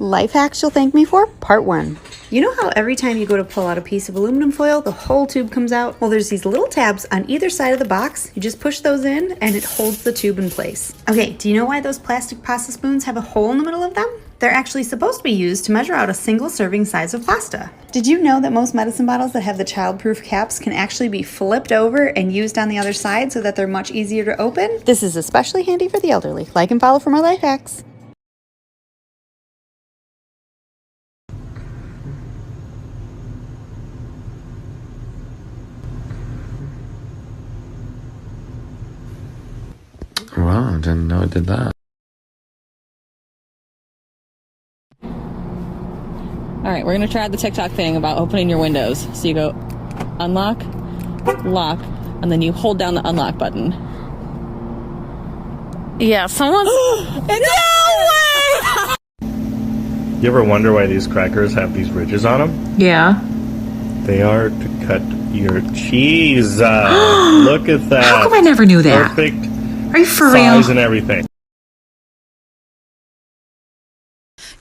Life hacks you'll thank me for, part 1. You know how every time you go to pull out a piece of aluminum foil, the whole tube comes out? Well, there's these little tabs on either side of the box. You just push those in and it holds the tube in place. Okay, do you know why those plastic pasta spoons have a hole in the middle of them? They're actually supposed to be used to measure out a single serving size of pasta. Did you know that most medicine bottles that have the child-proof caps can actually be flipped over and used on the other side so that they're much easier to open? This is especially handy for the elderly. Like and follow for more life hacks. Wow, I didn't know it did that. All right, we're gonna try the TikTok thing about opening your windows. So you go unlock, lock, and then you hold down the unlock button. Yeah, someone's... No way! You ever wonder why these crackers have these ridges on them? Yeah. They are to cut your cheese. Look at that. How come I never knew that? Perfect. Are you for size real? and everything.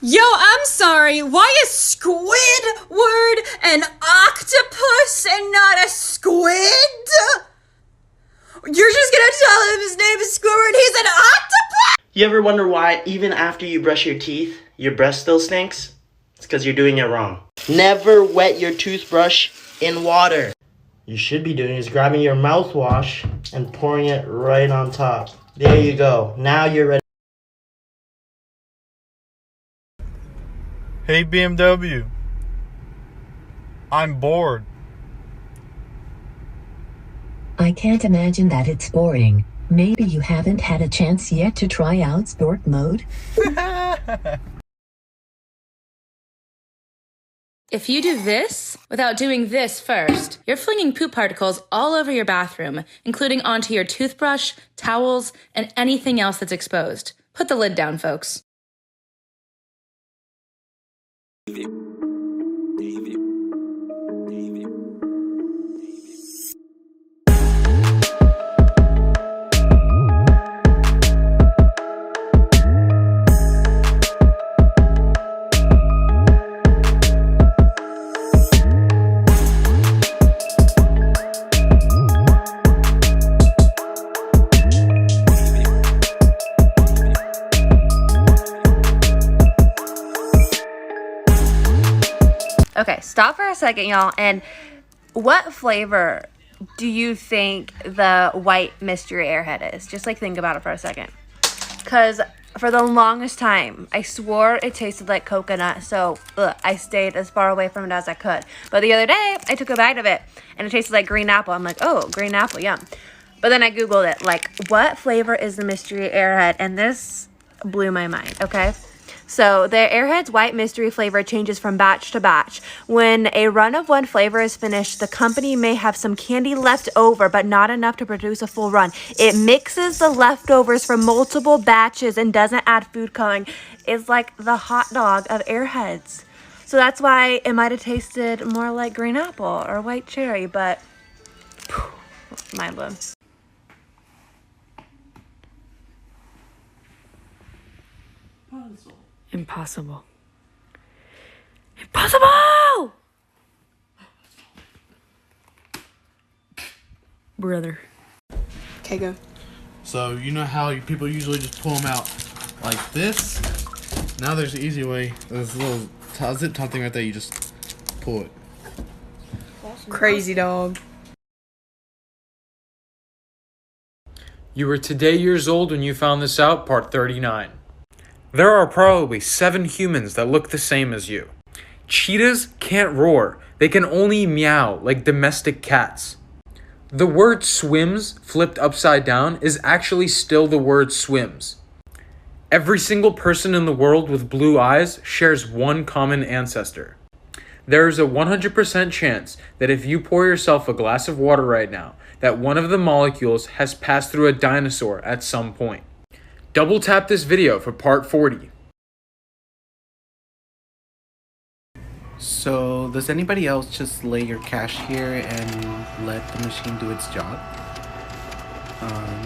Yo, I'm sorry. Why is Squidward an octopus and not a squid? You're just gonna tell him his name is Squidward, he's an octopus? You ever wonder why, even after you brush your teeth, your breath still stinks? It's because you're doing it wrong. Never wet your toothbrush in water. You should be doing is grabbing your mouthwash and pouring it right on top. There you go. Now you're ready. Hey BMW, I'm bored. I can't imagine that it's boring. Maybe you haven't had a chance yet to try out sport mode? If you do this without doing this first, you're flinging poop particles all over your bathroom, including onto your toothbrush, towels, and anything else that's exposed. Put the lid down, folks. Okay, stop for a second, y'all. And what flavor do you think the white mystery airhead is? Just like think about it for a second. Because for the longest time, I swore it tasted like coconut. So I stayed as far away from it as I could. But the other day, I took a bite of it and it tasted like green apple. I'm like, oh, green apple, yum. But then I Googled it, like, what flavor is the mystery airhead? And this blew my mind, okay? So the Airhead's white mystery flavor changes from batch to batch. When a run of one flavor is finished, the company may have some candy left over, but not enough to produce a full run. It mixes the leftovers from multiple batches and doesn't add food coloring. It's like the hot dog of Airheads. So that's why it might have tasted more like green apple or white cherry, but mind blown. Impossible. Impossible! Brother. Okay, go. So you know how people usually just pull them out like this? Now there's an easy way. There's a little zip top thing right there. You just pull it. Crazy dog. You were today years old when you found this out, part 39. There are probably 7 humans that look the same as you. Cheetahs can't roar. They can only meow like domestic cats. The word swims flipped upside down is actually still the word swims. Every single person in the world with blue eyes shares one common ancestor. There is a 100% chance that if you pour yourself a glass of water right now, that one of the molecules has passed through a dinosaur at some point. Double tap this video for part 40. So, does anybody else just lay your cash here and let the machine do its job?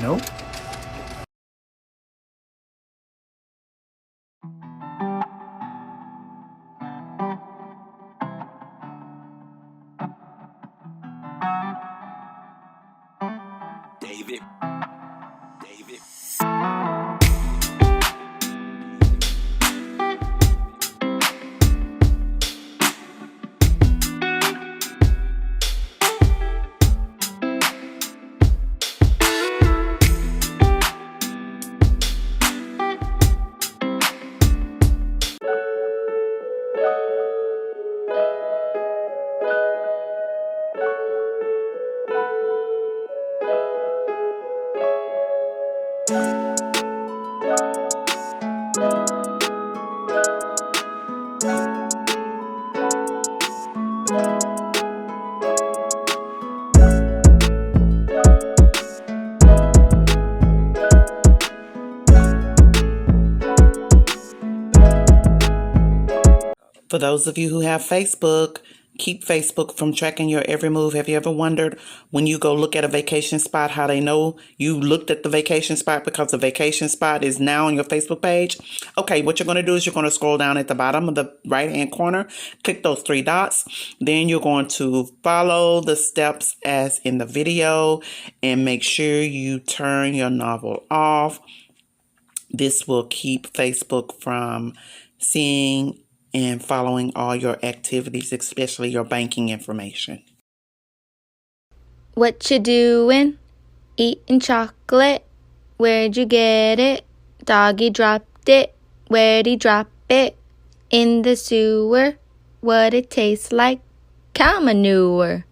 No? For those of you who have Facebook, keep Facebook from tracking your every move. Have you ever wondered when you go look at a vacation spot how they know you looked at the vacation spot because the vacation spot is now on your Facebook page? Okay, what you're going to do is you're going to scroll down at the bottom of the right hand corner, click those three dots. Then you're going to follow the steps as in the video and make sure you turn your novel off. This will keep Facebook from seeing and following all your activities, especially your banking information. What you doing? Eating chocolate? Where'd you get it? Doggy dropped it. Where'd he drop it? In the sewer. What it tastes like? Cow manure.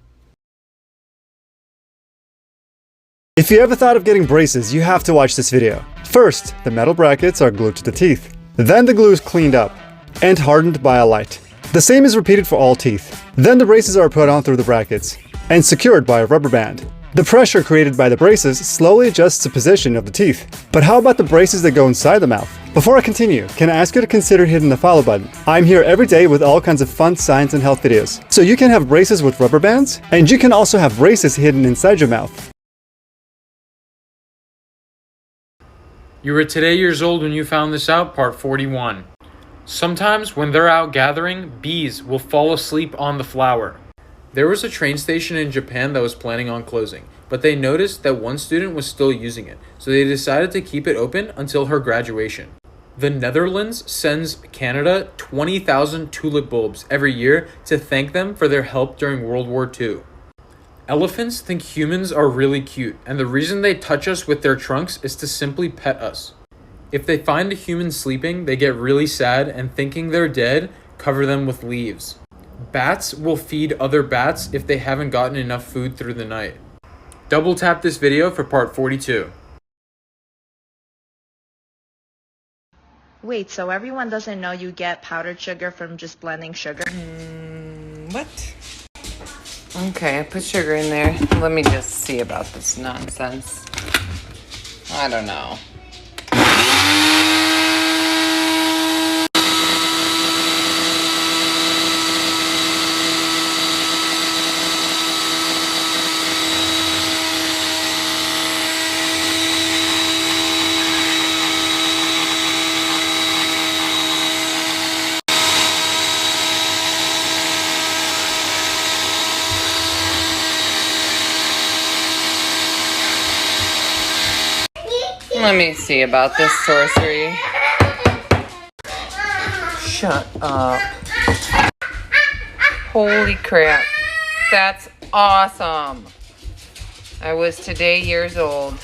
If you ever thought of getting braces, you have to watch this video. First, the metal brackets are glued to the teeth. Then the glue is cleaned up and hardened by a light. The same is repeated for all teeth. Then the braces are put on through the brackets and secured by a rubber band. The pressure created by the braces slowly adjusts the position of the teeth. But how about the braces that go inside the mouth? Before I continue, can I ask you to consider hitting the follow button? I'm here every day with all kinds of fun science and health videos. So you can have braces with rubber bands, and you can also have braces hidden inside your mouth. You were today years old when you found this out, part 41. Sometimes when they're out gathering, bees will fall asleep on the flower. There was a train station in Japan that was planning on closing, but they noticed that one student was still using it, so they decided to keep it open until her graduation. The Netherlands sends Canada 20,000 tulip bulbs every year to thank them for their help during World War II. Elephants think humans are really cute, and the reason they touch us with their trunks is to simply pet us. If they find a human sleeping, they get really sad and thinking they're dead, cover them with leaves. Bats will feed other bats if they haven't gotten enough food through the night. Double tap this video for part 42. Wait, so everyone doesn't know you get powdered sugar from just blending sugar? What? Okay, I put sugar in there. Let me just see about this nonsense. I don't know. Let me see about this sorcery. Shut up. Holy crap. That's awesome. I was today years old.